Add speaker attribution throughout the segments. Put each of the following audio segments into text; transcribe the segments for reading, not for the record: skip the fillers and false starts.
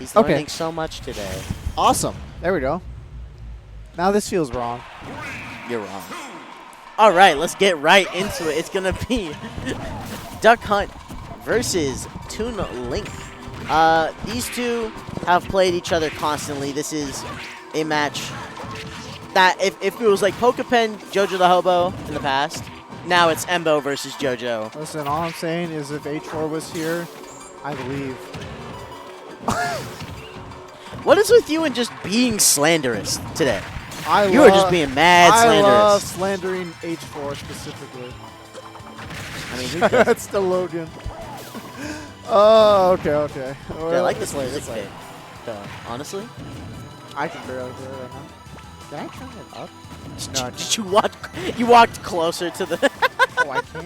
Speaker 1: He's learning so much today.
Speaker 2: Awesome. There we go. Now this feels wrong.
Speaker 1: You're wrong. All right, let's get right into it. It's going to be Duck Hunt versus Toon Link. These two have played each other constantly. This is a match that if it was like Pokepen, JoJoDaHoBo in the past, now it's Embo versus JoJo.
Speaker 2: Listen, all I'm saying is if H4 was here, I believe.
Speaker 1: What is with you and just being slanderous today? You
Speaker 2: are
Speaker 1: are just being mad slanderous.
Speaker 2: I love slandering H4 specifically.
Speaker 1: I mean, who doesn't?
Speaker 2: That's the Logan. Oh, okay.
Speaker 1: I like this music tape. Honestly,
Speaker 2: I can barely hear it right now. Did I turn it up?
Speaker 1: No, did you walked closer to the...
Speaker 2: Oh, I can.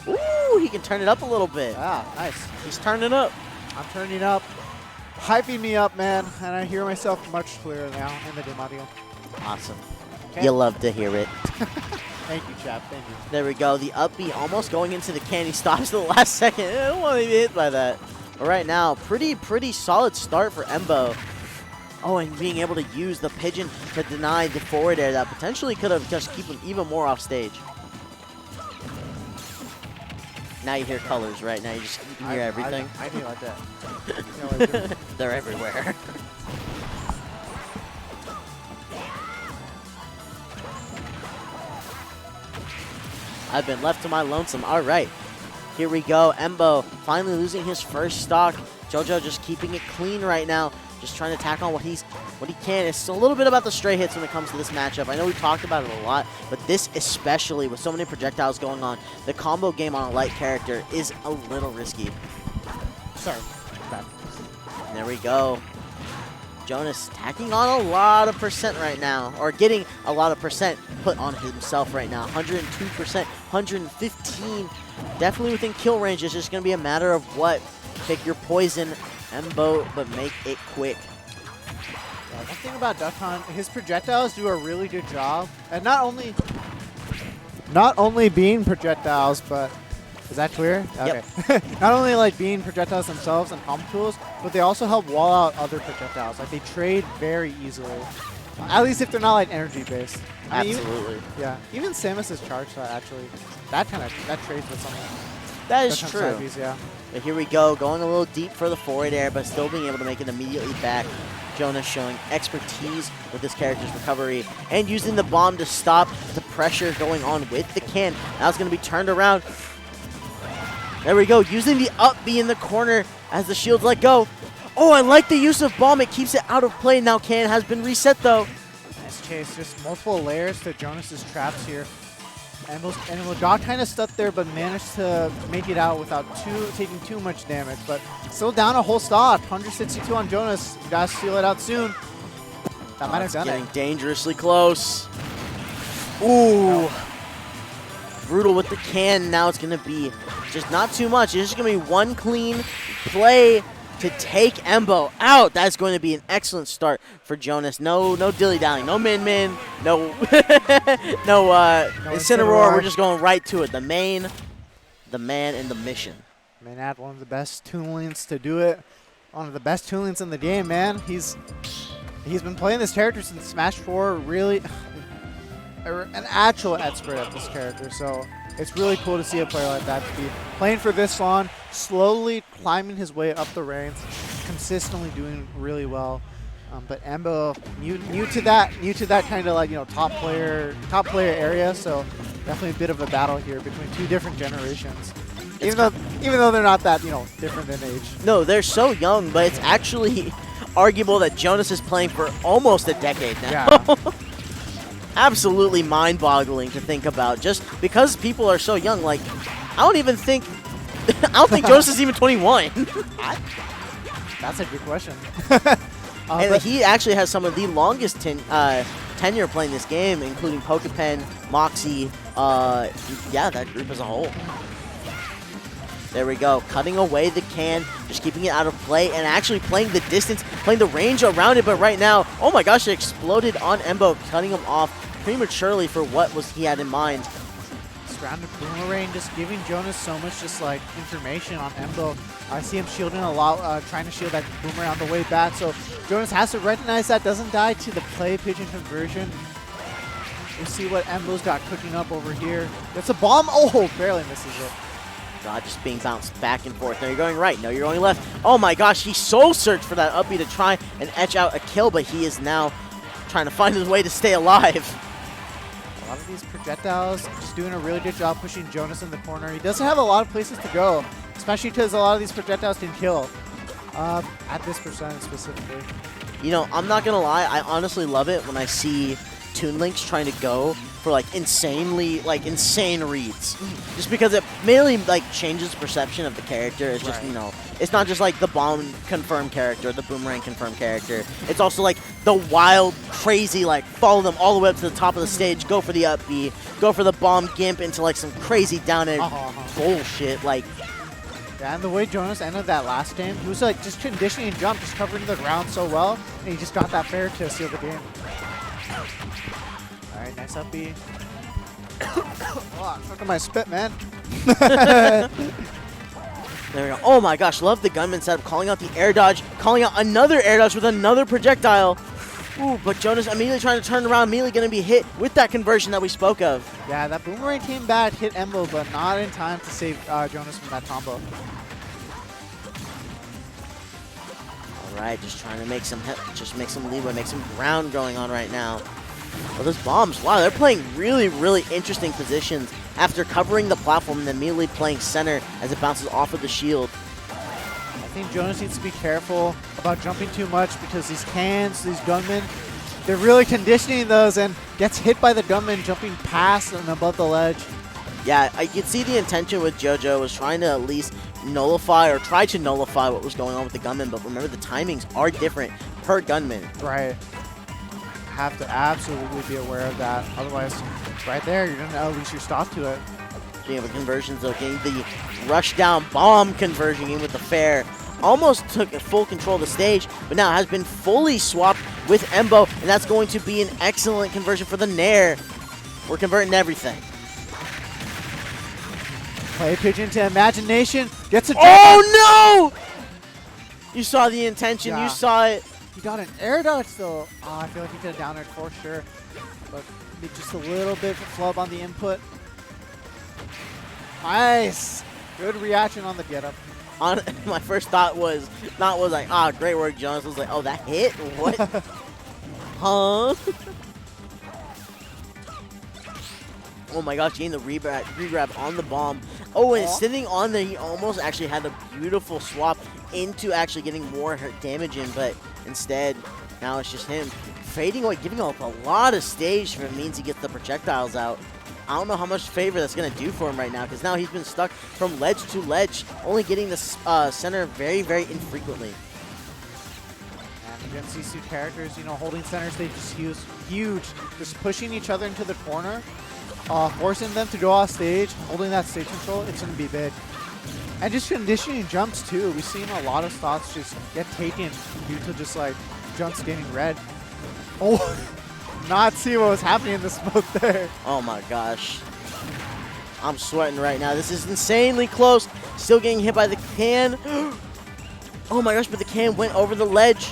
Speaker 1: Ooh, he can turn it up a little bit.
Speaker 2: Ah, nice.
Speaker 1: He's turning up.
Speaker 2: I'm turning up. Hyping me up, man. And I hear myself much clearer now in the dim audio.
Speaker 1: Awesome.
Speaker 2: Okay.
Speaker 1: You love to hear it.
Speaker 2: Thank you, chap. Thank you.
Speaker 1: There we go. The up B almost going into the can. He stops at the last second. I don't want to be hit by that. But right now, pretty solid start for Embo. Oh, and being able to use the pigeon to deny the forward air that potentially could have just keep him even more off stage. Now you hear colors, right? Now you can hear everything.
Speaker 2: I do like that.
Speaker 1: They're everywhere. I've been left to my lonesome. All right. Here we go. Embo finally losing his first stock. JoJo just keeping it clean right now. Just trying to tack on what he can. It's a little bit about the stray hits when it comes to this matchup. I know we've talked about it a lot, but this especially, with so many projectiles going on, the combo game on a light character is a little risky.
Speaker 2: Sorry.
Speaker 1: There we go. Jonas tacking on a lot of percent right now, or getting a lot of percent put on himself right now. 102%, 115. Definitely within kill range. It's just going to be a matter of what. Pick your poison, Embo, but make it quick.
Speaker 2: Yeah, one thing about Duck Hunt, his projectiles do a really good job. And not only being projectiles, but is that clear? Okay.
Speaker 1: Yep.
Speaker 2: Not only like being projectiles themselves and combo tools, but they also help wall out other projectiles. Like they trade very easily. At least if they're not like energy based.
Speaker 1: Absolutely.
Speaker 2: Even Samus's charge shot actually, that trades with something.
Speaker 1: That is true.
Speaker 2: Side-Bs, yeah.
Speaker 1: But here we go, going a little deep for the forward air, but still being able to make it immediately back. Jonas showing expertise with this character's recovery and using the bomb to stop the pressure going on with the can. Now it's going to be turned around. There we go, using the up B in the corner as the shields let go. Oh, I like the use of bomb. It keeps it out of play. Now can has been reset, though.
Speaker 2: Nice chase. Just multiple layers to Jonas's traps here. And got kind of stuck there, but managed to make it out without taking too much damage. But still down a whole stock. 162 on Jonas. You guys steal it out soon. That might have done
Speaker 1: getting
Speaker 2: it.
Speaker 1: Dangerously close. Ooh. Brutal with the can. Now it's going to be just not too much. It's just going to be one clean play to take Embo out. That's going to be an excellent start for Jonas. No dilly-dallying. No min-min. No Incineroar. We're just going right to it. The man, and the mission.
Speaker 2: Maynard, one of the best Toonlings to do it. One of the best Toonlings in the game, man. He's been playing this character since Smash 4. Really an actual expert at this character. So it's really cool to see a player like that to be playing for this long, slowly climbing his way up the ranks, consistently doing really well. But Embo new to that kind of like top player area. So definitely a bit of a battle here between two different generations. Even though they're not that different in age.
Speaker 1: No, they're so young, but it's actually arguable that Jonas is playing for almost a decade now.
Speaker 2: Yeah.
Speaker 1: Absolutely mind-boggling to think about. Just because people are so young, like I don't think Jonas is even 21.
Speaker 2: That's a good question.
Speaker 1: And he actually has some of the longest tenure playing this game, including Pokepen, Moxie, that group as a whole. There we go, cutting away the can, just keeping it out of play, and actually playing the distance, playing the range around it, but right now, oh my gosh, it exploded on Embo, cutting him off prematurely for what he had in mind.
Speaker 2: This grounded boomerang just giving Jonas so much just like information on Embo. I see him shielding a lot, trying to shield that boomerang on the way back. So Jonas has to recognize that, doesn't die to the play pigeon conversion. We'll see what Embo's got cooking up over here. It's a bomb. Oh, barely misses it.
Speaker 1: God, just being bounced back and forth. No, you're going right. No, you're going left. Oh my gosh, he soul searched for that up B to try and etch out a kill, but he is now trying to find his way to stay alive.
Speaker 2: A lot of these projectiles just doing a really good job pushing Jonas in the corner. He doesn't have a lot of places to go, especially because a lot of these projectiles can kill at this percentage specifically.
Speaker 1: You know, I'm not going to lie. I honestly love it when I see Toon Links trying to go for like insane reads, just because it mainly like changes the perception of the character. It's just, you know, it's not just like the bomb confirmed character, the boomerang confirmed character. It's also like the wild, crazy, like follow them all the way up to the top of the stage, go for the up B, go for the bomb gimp into like some crazy down air bullshit. Like,
Speaker 2: yeah, and the way Jonas ended that last game, he was like just conditioning jump, just covering the ground so well, and he just got that fair to seal the game. All right, nice up B. Oh, look at my spit, man.
Speaker 1: There we go. Oh my gosh, love the gunman setup, calling out the air dodge, calling out another air dodge with another projectile. Ooh, but Jonas immediately trying to turn around, immediately going to be hit with that conversion that we spoke of.
Speaker 2: Yeah, that boomerang came back, hit Embo, but not in time to save Jonas from that combo.
Speaker 1: All right, just trying to make some leeway, make some ground going on right now. Well, those bombs, wow, they're playing really, really interesting positions after covering the platform and then immediately playing center as it bounces off of the shield.
Speaker 2: I think Jonas needs to be careful about jumping too much because these cans, these gunmen, they're really conditioning those and gets hit by the gunman jumping past and above the ledge.
Speaker 1: Yeah, I could see the intention with JoJo was trying to at least nullify or try to nullify what was going on with the gunman, but remember the timings are different per gunman.
Speaker 2: Right. Have to absolutely be aware of that. Otherwise, right there, you're going to lose your stop to it.
Speaker 1: Being able to conversions, though, getting the rush down bomb conversion in with the fair. Almost took full control of the stage, but now has been fully swapped with Embo, and that's going to be an excellent conversion for the Nair. We're converting everything.
Speaker 2: Play pigeon to imagination. Gets a jump.
Speaker 1: Oh, no! You saw the intention. Yeah. You saw it.
Speaker 2: He got an air dodge, though. Oh, I feel like he could have down aired for sure. But just a little bit of flub on the input. Nice. Good reaction on the get-up.
Speaker 1: My first thought was, like, ah, great work, Jonas. I was like, oh, that hit? What? Huh? Oh my gosh, getting the re-grab on the bomb. Oh, and sitting on there, he almost actually had a beautiful swap into actually getting more damage in, but instead, now it's just him fading away, giving up a lot of stage if it means he gets the projectiles out. I don't know how much favor that's going to do for him right now, because now he's been stuck from ledge to ledge, only getting the center very, very infrequently.
Speaker 2: And against these two characters, you know, holding center stage is huge. Just pushing each other into the corner, forcing them to go off stage, holding that stage control, it's going to be big. And just conditioning jumps, too. We've seen a lot of stocks just get taken due to just, like, jumps getting red. Oh, not see what was happening in the smoke there.
Speaker 1: Oh, my gosh. I'm sweating right now. This is insanely close. Still getting hit by the can. Oh, my gosh, but the can went over the ledge.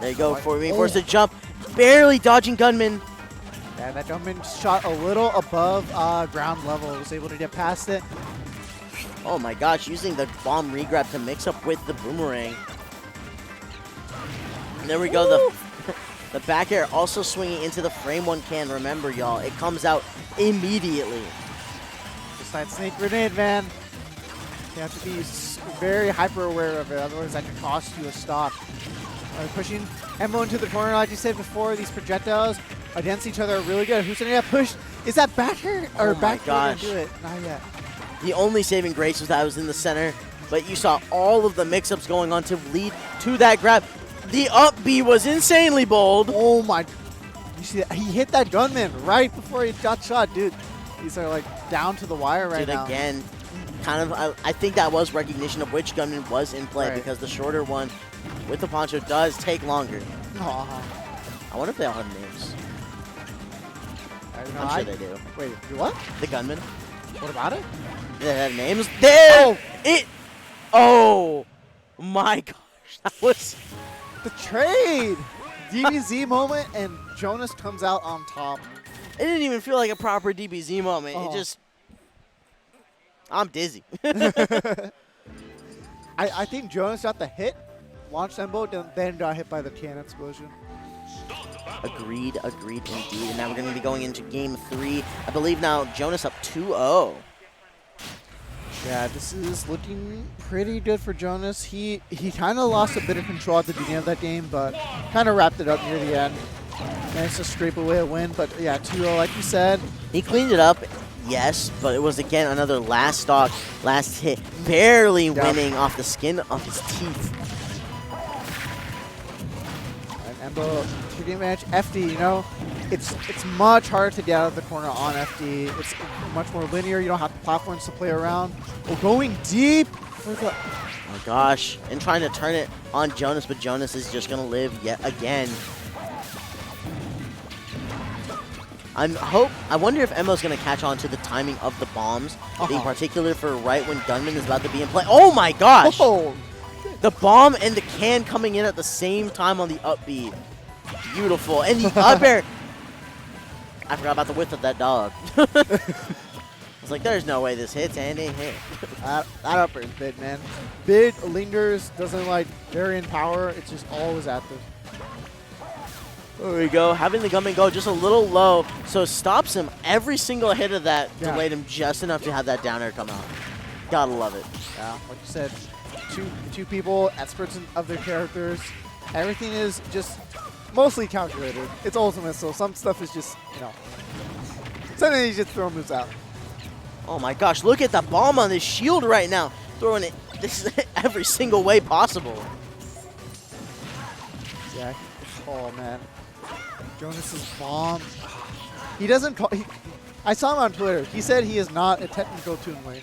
Speaker 1: There you go, for me. Forced to jump. Barely dodging gunman.
Speaker 2: Yeah, that gunman shot a little above ground level. Was able to get past it.
Speaker 1: Oh my gosh, using the bomb regrab to mix up with the boomerang. And there we go, the back air also swinging into the frame one can. Remember, y'all, it comes out immediately.
Speaker 2: Just that snake grenade, man. You have to be very hyper aware of it, otherwise that could cost you a stop. Pushing Embo into the corner, like you said before, these projectiles against each other are really good. Who's gonna get pushed? Is that back air? Or back air to do it? Not yet.
Speaker 1: The only saving grace was that I was in the center, but you saw all of the mix-ups going on to lead to that grab. The up B was insanely bold.
Speaker 2: Oh my, you see that? He hit that gunman right before he got shot, dude. These are like down to the wire right now.
Speaker 1: Again, kind of, I think that was recognition of which gunman was in play, because the shorter one with the poncho does take longer. I wonder if they all have names. I'm sure they do.
Speaker 2: Wait, you what?
Speaker 1: The gunman.
Speaker 2: What about it?
Speaker 1: They have names. There!
Speaker 2: Oh!
Speaker 1: Oh! My gosh. That was...
Speaker 2: The trade! DBZ moment, and Jonas comes out on top.
Speaker 1: It didn't even feel like a proper DBZ moment.
Speaker 2: Oh.
Speaker 1: It just... I'm dizzy.
Speaker 2: I think Jonas got the hit, launched Embo, then got hit by the can explosion.
Speaker 1: Agreed indeed. And now we're going to be going into game 3. I believe now Jonas up 2-0.
Speaker 2: Yeah, this is looking pretty good for Jonas. He kind of lost a bit of control at the beginning of that game, but kind of wrapped it up near the end. Managed to scrape away a win, but yeah, 2-0 like you said.
Speaker 1: He cleaned it up, yes, but it was again another last stock, last hit, barely winning off the skin of his teeth.
Speaker 2: And Embo taking advantage. FD, you know, it's much harder to get out of the corner on FD. It's much more linear. You don't have platforms to play around. We're going deep for the...
Speaker 1: Oh my gosh, and trying to turn it on Jonas, but Jonas is just going to live yet again. I wonder if Embo's going to catch on to the timing of the bombs, in particular for right when Gunman is about to be in play. Oh my gosh!
Speaker 2: Oh.
Speaker 1: The bomb and the can coming in at the same time on the up B. Beautiful. And the up air. I forgot about the width of that dog. I was like, there's no way this hits, and it hit.
Speaker 2: That upper is big, man. Big, lingers, doesn't like vary in power. It's just always active.
Speaker 1: There we go. Having the Gunman go just a little low, so stops him. Every single hit of that delayed him just enough to have that down air come out. Gotta love it.
Speaker 2: Yeah, like you said, two people, experts of their characters. Everything is just mostly calculated. It's ultimate, so some stuff is just, you know, something you just throw moves out.
Speaker 1: Oh my gosh, look at the bomb on this shield right now. Throwing it every single way possible.
Speaker 2: Yeah. Oh, man. Jonas's bomb. He doesn't call... I saw him on Twitter. He said he is not a technical Toon lane.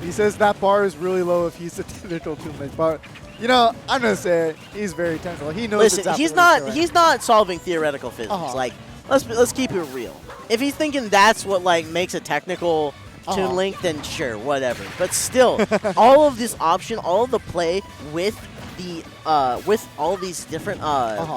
Speaker 2: He says that bar is really low if he's a technical Toon lane. But, you know, I'm going to say it. He's very technical. He knows
Speaker 1: Listen,
Speaker 2: exactly
Speaker 1: he's not solving theoretical physics. Like, let's keep it real. If he's thinking that's what, like, makes a technical Toon Link, then sure, whatever. But still, all of this option, all of the play with the with all these different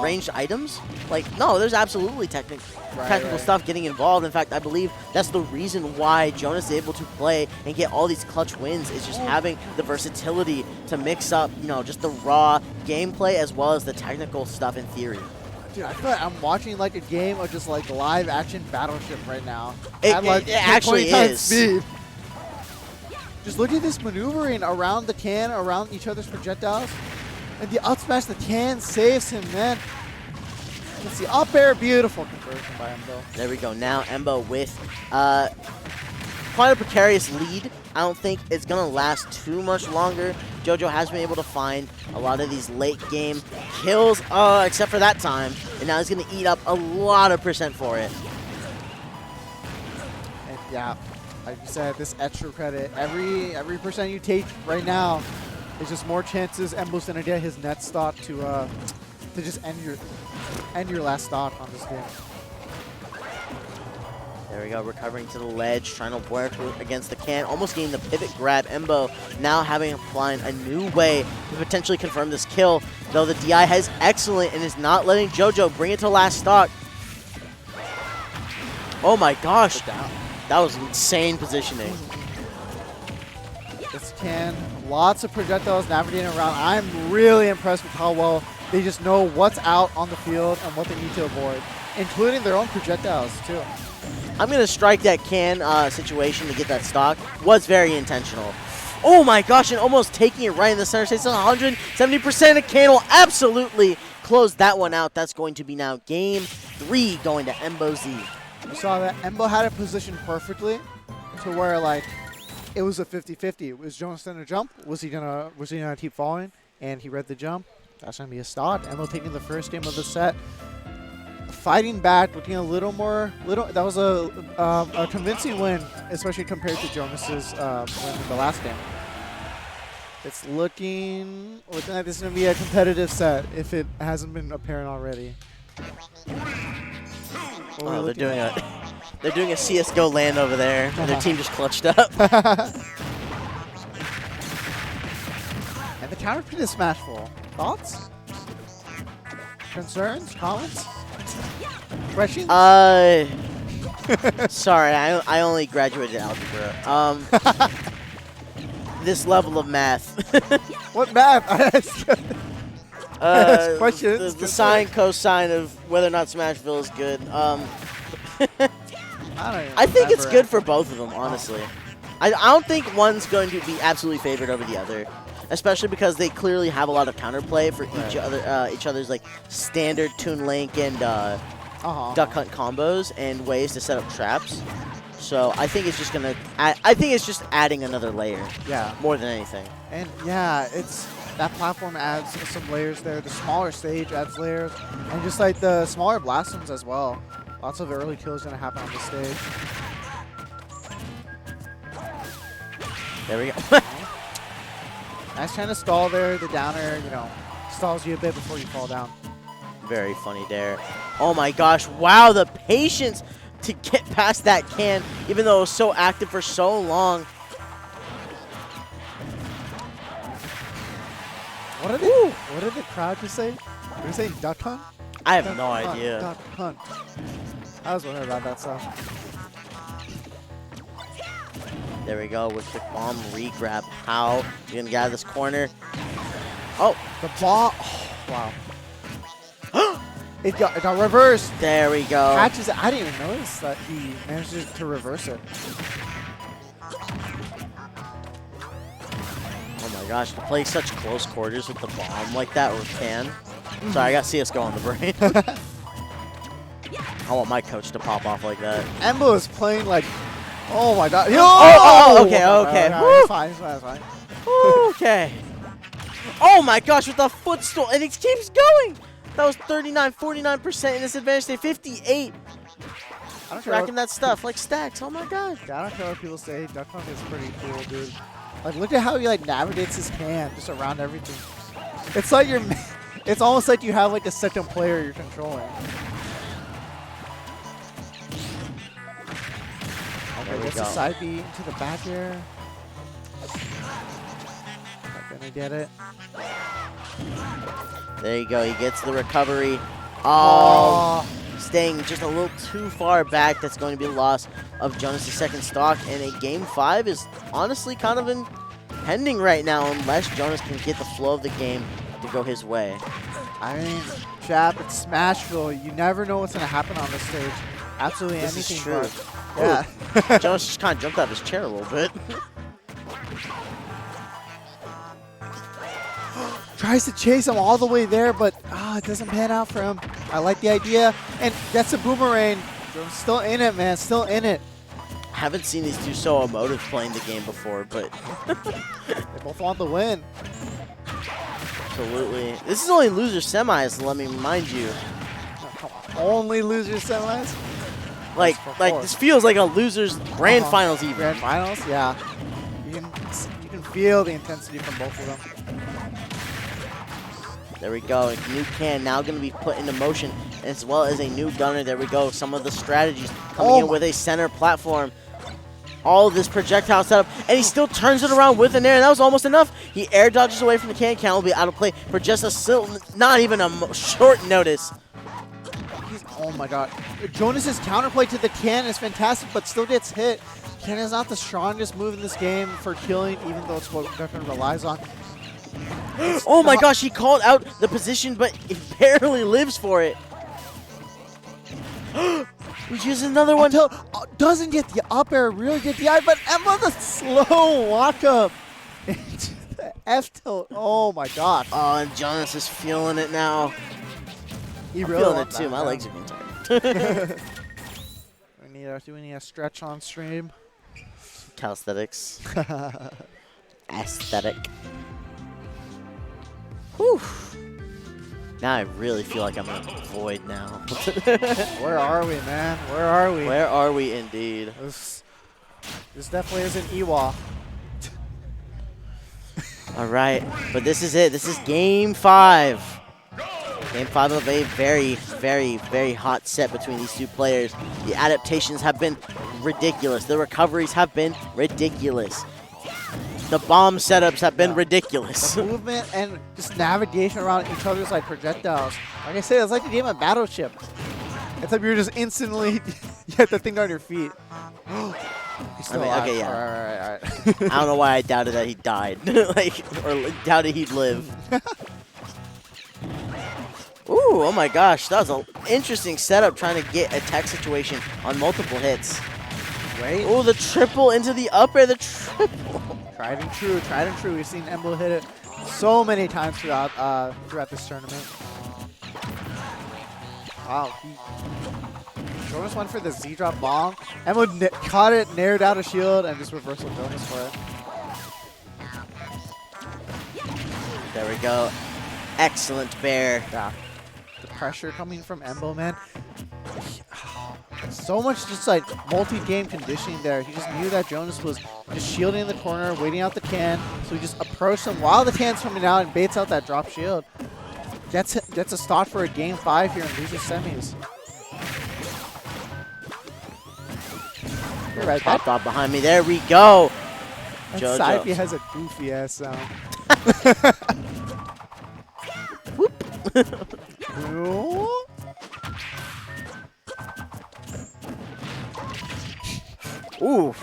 Speaker 1: ranged items, like, no, there's absolutely technical stuff getting involved. In fact, I believe that's the reason why Jonas is able to play and get all these clutch wins, is just having the versatility to mix up, you know, just the raw gameplay as well as the technical stuff in theory.
Speaker 2: Dude, I feel like I'm watching like a game of just like live action Battleship right now.
Speaker 1: It actually is.
Speaker 2: Speed. Just look at this maneuvering around the can, around each other's projectiles. And the up smash, the can saves him, man. Let's see, up air, beautiful conversion by Embo.
Speaker 1: There we go. Now Embo with quite a precarious lead. I don't think it's going to last too much longer. JoJo has been able to find a lot of these late game kills, except for that time. And now he's going to eat up a lot of percent for it.
Speaker 2: And yeah, like you said, this extra credit, every percent you take right now, there's just more chances Embo's gonna get his net stock to just end your last stock on this game.
Speaker 1: There we go, recovering to the ledge, trying to work against the can, almost getting the pivot grab. Embo now having applied a new way to potentially confirm this kill, though the DI is excellent and is not letting JoJo bring it to last stock. Oh my gosh, that was insane positioning.
Speaker 2: This can, lots of projectiles navigating around. I'm really impressed with how well they just know what's out on the field and what they need to avoid, including their own projectiles too.
Speaker 1: I'm going to strike that can situation to get that stock. Was very intentional. Oh my gosh, and almost taking it right in the center stage. It's 170%. A can will absolutely close that one out. That's going to be now game 3 going to Embo Z.
Speaker 2: You saw that Embo had it positioned perfectly to where like it was a 50-50. Was Jonas going to jump? Was he gonna keep falling? And he read the jump. That's gonna be a stock. Embo taking the first game of the set. Fighting back, looking a little more. That was a convincing win, especially compared to Jonas's win in the last game. It's looking like this is gonna be a competitive set if it hasn't been apparent already.
Speaker 1: Oh, they're doing They're doing a CSGO LAN over there, and their team just clutched up.
Speaker 2: And the counter pick is smashful. Thoughts? Concerns? Comments? Questions?
Speaker 1: Sorry, I only graduated algebra. This level of math.
Speaker 2: What math? Questions?
Speaker 1: The sine cosine of whether or not Smashville is good. I think it's good for both of them, honestly. I don't think one's going to be absolutely favored over the other, especially because they clearly have a lot of counterplay for each other's like standard Toon Link and Duck Hunt combos and ways to set up traps. So I think it's just gonna. I think it's just adding another layer. Yeah. More than anything.
Speaker 2: And yeah, it's that platform adds some layers there. The smaller stage adds layers, and just like the smaller blastums as well. Lots of early kills gonna happen on the stage.
Speaker 1: There we go.
Speaker 2: Nice trying to stall there. The downer, you know, stalls you a bit before you fall down.
Speaker 1: Very funny there. Oh my gosh! Wow, the patience to get past that can, even though it was so active for so long.
Speaker 2: What did the crowd just say? Were they saying duck hunt?
Speaker 1: I have no idea.
Speaker 2: Duck hunt. I was wondering about that stuff.
Speaker 1: There we go with the bomb re-grab. How you gonna get out of this corner? Oh,
Speaker 2: the bomb! Oh, wow. It got reversed.
Speaker 1: There we go.
Speaker 2: Catches it. I didn't even notice that he manages to reverse it.
Speaker 1: Oh my gosh, to play such close quarters with the bomb like that or can. Sorry, I got CSGO on the brain. I want my coach to pop off like that.
Speaker 2: Embo is playing like, oh my god.
Speaker 1: Okay.
Speaker 2: It's fine, it's fine.
Speaker 1: Okay. Oh my gosh, with the footstool, and it keeps going. That was 39, 49% in this advantage state, 58. I'm tracking that stuff like stacks. Oh my god.
Speaker 2: Yeah, I don't care what people say. Duck Hunt is pretty cool, dude. Like, look at how he like navigates his can just around everything. It's like you're. It's almost like you have like a second player you're controlling. Okay, gets a side B into the back air. Not gonna get it.
Speaker 1: There you go. He gets the recovery. Oh, staying just a little too far back. That's going to be the loss of Jonas' second stock. And a game 5 is honestly kind of impending right now unless Jonas can get the flow of the game to go his way.
Speaker 2: I mean, Chap, it's Smashville. You never know what's going to happen on this stage. Absolutely anything.
Speaker 1: This is true.
Speaker 2: Yeah.
Speaker 1: Jonas just kind of jumped out of his chair a little bit.
Speaker 2: Tries to chase him all the way there, but it doesn't pan out for him. I like the idea. And that's a boomerang. Still in it, man. Still in it.
Speaker 1: Haven't seen these two so emotive playing the game before, but
Speaker 2: they both want the win.
Speaker 1: Absolutely. This is only loser semis, let me remind you.
Speaker 2: Oh, come on. Only loser semis?
Speaker 1: Like this feels like a loser's grand finals even.
Speaker 2: Grand finals, yeah. You can feel the intensity from both of them.
Speaker 1: There we go. A new can now going to be put into motion, as well as a new gunner. There we go. Some of the strategies coming in with a center platform. All of this projectile setup, and he still turns it around with an air. That was almost enough. He air dodges away from the can. Can will be out of play for just not even a short notice.
Speaker 2: Oh my god. Jonas' counterplay to the can is fantastic, but still gets hit. Can is not the strongest move in this game for killing, even though it's what Duckman relies on.
Speaker 1: Oh my gosh, he called out the position, but he barely lives for it. He uses another one.
Speaker 2: Doesn't get the up air, really get the eye, but Emma the slow walk up into the F tilt. Oh my god.
Speaker 1: Oh, and Jonas is feeling it now.
Speaker 2: I'm
Speaker 1: feeling it too. My legs are getting tired.
Speaker 2: we need a stretch on stream.
Speaker 1: Calisthenics. Aesthetic. Whew. Now I really feel like I'm in a void now.
Speaker 2: Where are we, man? Where are we?
Speaker 1: Where are we indeed?
Speaker 2: This definitely isn't Ewok.
Speaker 1: All right, but this is it. This is game 5. Game 5 of a very, very, very hot set between these two players. The adaptations have been ridiculous. The recoveries have been ridiculous. The bomb setups have been ridiculous.
Speaker 2: The movement and just navigation around each other's like projectiles. Like I said, it's like a game of Battleship. It's like you're just instantly, you have the thing on your feet.
Speaker 1: Okay, yeah.
Speaker 2: All right.
Speaker 1: I don't know why I doubted that he died. Or doubted he'd live. Ooh, oh my gosh. That was an interesting setup trying to get a tech situation on multiple hits.
Speaker 2: Right?
Speaker 1: Ooh, the triple into the up air, the triple.
Speaker 2: Tried and true. We've seen Embo hit it so many times throughout this tournament. Wow. Jonas went for the Z-drop bomb. Embo caught it, nared out a shield, and just reversal Jonas for it.
Speaker 1: There we go. Excellent bear.
Speaker 2: Yeah. The pressure coming from Embo, man. So much just like multi-game conditioning there. He just knew that Jonas was just shielding in the corner, waiting out the can. So he just approached him while the can's coming out and baits out that drop shield. Gets a start for a game 5 here in losers semis.
Speaker 1: Right, popped off behind me. There we go.
Speaker 2: And
Speaker 1: JoJo.
Speaker 2: Saifi has a goofy ass sound.
Speaker 1: Ooh.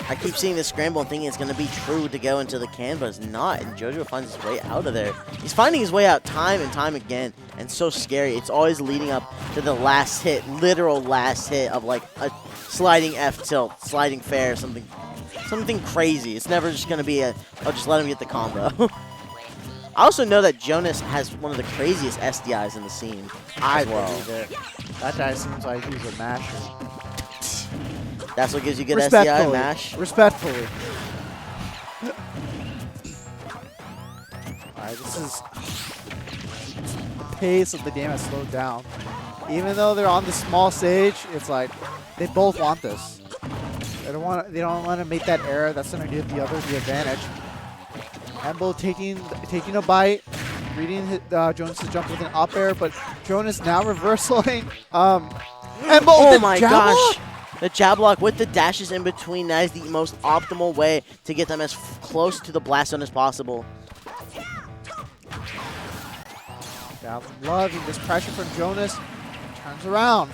Speaker 1: I keep seeing this scramble and thinking it's going to be true to go into the can, but it's not. And JoJo finds his way out of there. He's finding his way out time and time again. And so scary. It's always leading up to the last hit, literal last hit of like a sliding F tilt, sliding fair, something crazy. It's never just going to be oh, just let him get the combo. I also know that Jonas has one of the craziest SDIs in the scene.
Speaker 2: I believe it. That guy seems like he's a masher.
Speaker 1: That's what gives you good SDI, mash?
Speaker 2: Respectfully. Alright, this is... The pace of the game has slowed down. Even though they're on the small stage, it's like, they both want this. They don't want to make that error that's going to give the other the advantage. Embo taking a bite, reading Jonas' jump with an up air, but Jonas now reversaling. Embo,
Speaker 1: oh my gosh! The jab lock with the dashes in between, that is the most optimal way to get them as close to the blast zone as possible.
Speaker 2: Yeah, loving this pressure from Jonas. Turns around.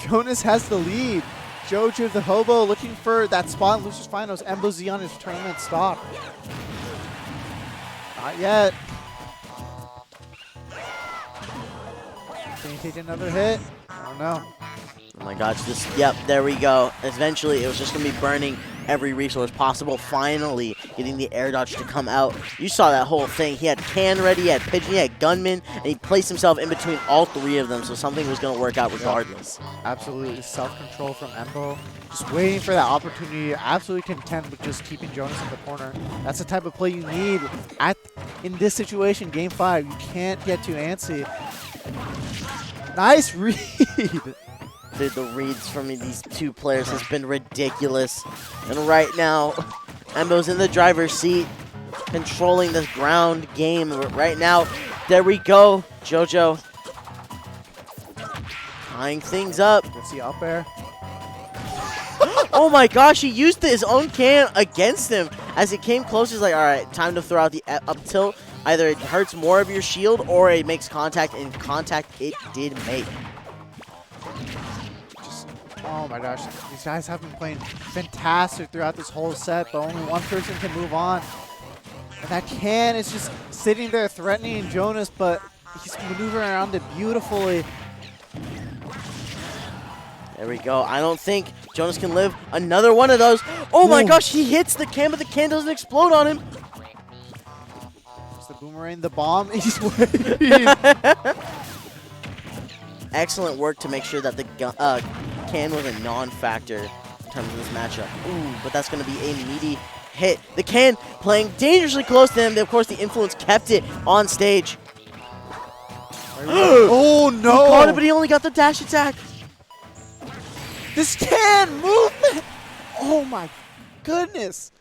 Speaker 2: Jonas has the lead. JoJoDaHoBo looking for that spot in losers finals. Embo Z on his tournament stop. Not yet. Can he take another hit? I don't know.
Speaker 1: Oh my gosh, yep, there we go. Eventually, it was just going to be burning every resource possible. Finally, getting the air dodge to come out. You saw that whole thing. He had can ready, he had pigeon, he had gunman, and he placed himself in between all three of them, so something was going to work out regardless.
Speaker 2: Absolutely self-control from Embo. Just waiting for that opportunity. Absolutely content with just keeping Jonas in the corner. That's the type of play you need in this situation, Game 5. You can't get too antsy. Nice read.
Speaker 1: Dude, the reads from these two players has been ridiculous. And right now, Embo's in the driver's seat, controlling the ground game. Right now, there we go. JoJo tying things up.
Speaker 2: Let's see up air.
Speaker 1: Oh my gosh, he used his own can against him. As it came close, he's like, all right, time to throw out the up tilt. Either it hurts more of your shield or it makes contact, and contact it did make.
Speaker 2: Oh my gosh, these guys have been playing fantastic throughout this whole set, but only one person can move on. And that can is just sitting there threatening Jonas, but he's maneuvering around it beautifully.
Speaker 1: There we go. I don't think Jonas can live another one of those. Oh my gosh, he hits the can, but the can doesn't explode on him.
Speaker 2: It's the boomerang, the bomb. He's waiting.
Speaker 1: Excellent work to make sure that the can was a non-factor in terms of this matchup. Ooh, but that's going to be a meaty hit. The can playing dangerously close to him. Of course, the influence kept it on stage.
Speaker 2: Oh no!
Speaker 1: He caught it, but he only got the dash attack.
Speaker 2: This can movement! Oh my goodness!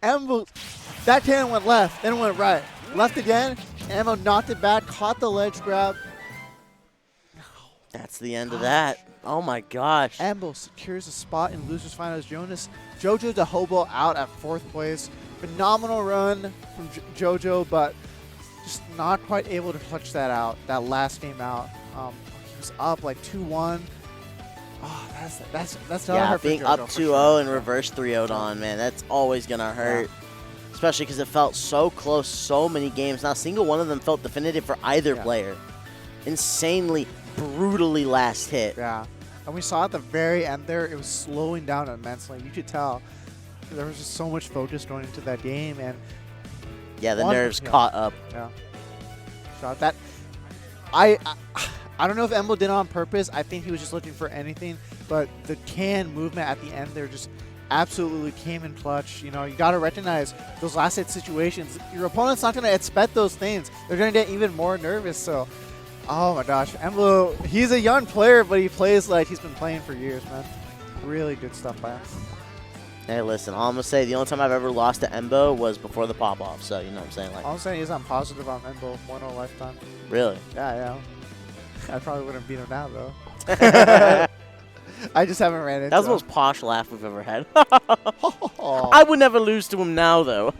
Speaker 2: Embo, that can went left, then went right. Left again, Ammo knocked it back, caught the ledge grab.
Speaker 1: That's the end of that. Oh my gosh.
Speaker 2: Ambo secures a spot in losers finals. JoJoDaHoBo out at 4th place. Phenomenal run from JoJo, but just not quite able to clutch that out. That last game out, he was up like 2-1. Oh, that's not
Speaker 1: Yeah,
Speaker 2: hard for
Speaker 1: being
Speaker 2: JoJo
Speaker 1: up
Speaker 2: for
Speaker 1: 2-0
Speaker 2: sure.
Speaker 1: and reverse 3-0'd on, man, that's always gonna hurt. Especially because it felt so close so many games. Not a single one of them felt definitive for either player. Insanely, brutally last hit.
Speaker 2: Yeah. And we saw at the very end there, it was slowing down immensely. You could tell there was just so much focus going into that game. And
Speaker 1: yeah, the nerves caught up.
Speaker 2: Yeah. So that, I don't know if Embo did it on purpose. I think he was just looking for anything. But the can movement at the end there just absolutely came in clutch. You know, you got to recognize those last hit situations. Your opponent's not going to expect those things. They're going to get even more nervous. So, oh my gosh. Embo, he's a young player, but he plays like he's been playing for years, man. Really good stuff by him.
Speaker 1: Hey, listen, all I'm going to say, the only time I've ever lost to Embo was before the pop-off. So, you know what I'm saying? Like,
Speaker 2: all I'm saying is I'm positive on Embo 1-0 lifetime.
Speaker 1: Really?
Speaker 2: Yeah. I probably wouldn't beat him now, though. I just haven't ran into
Speaker 1: That was the
Speaker 2: him.
Speaker 1: most posh laugh we've ever had. I would never lose to him now, though.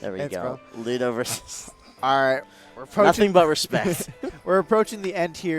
Speaker 1: There we go. Ludo versus...
Speaker 2: All right. We're approaching
Speaker 1: Nothing but respect.
Speaker 2: We're approaching the end here.